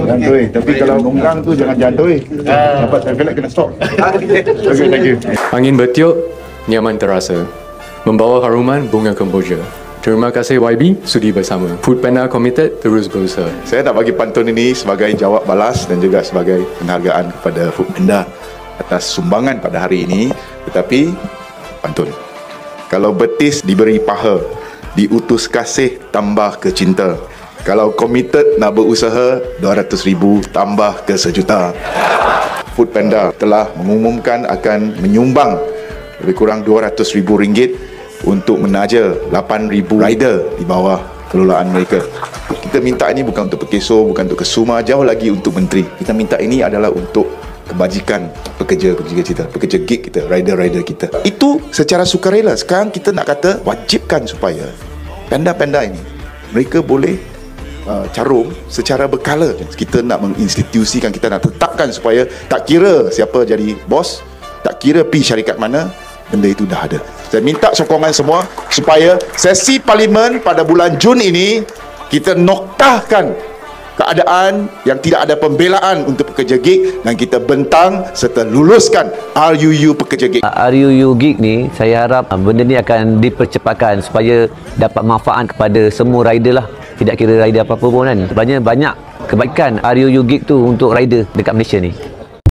Jantoi, tapi kalau longgang tu jangan jantoi. Dapat traffic light kena stop. Okay, thank you. Angin bertiup, nyaman terasa. Membawa haruman bunga kemboja. Terima kasih YB sudi bersama. Foodpanda committed terus berusaha. Saya nak bagi pantun ini sebagai jawab balas dan juga sebagai penghargaan kepada Foodpanda atas sumbangan pada hari ini. Tetapi pantun, kalau betis diberi paha, diutus kasih tambah ke cinta. Kalau committed nak berusaha, 200,000 tambah ke 1 juta. Foodpanda telah mengumumkan akan menyumbang lebih kurang RM200,000 untuk menaja 8,000 rider di bawah kelolaan mereka. Kita minta ini bukan untuk Pekeso, bukan untuk Kesuma, jauh lagi untuk menteri. Kita minta ini adalah untuk kebajikan pekerja-pekerja kita, pekerja gig kita, rider-rider kita. Itu secara sukarela. Sekarang kita nak kata wajibkan supaya panda-panda ini mereka boleh carum secara berkala. Kita nak menginstitusikan, kita nak tetapkan supaya tak kira siapa jadi bos, tak kira pi syarikat mana, benda itu dah ada. Saya minta sokongan semua supaya sesi parlimen pada bulan Jun ini kita noktahkan keadaan yang tidak ada pembelaan untuk pekerja gig dan kita bentang serta luluskan RUU pekerja gig. RUU gig ni saya harap benda ni akan dipercepatkan supaya dapat manfaat kepada semua rider lah. Tidak kira rider apa-apa pun kan. Banyak kebaikan RUU gig tu untuk rider dekat Malaysia ni.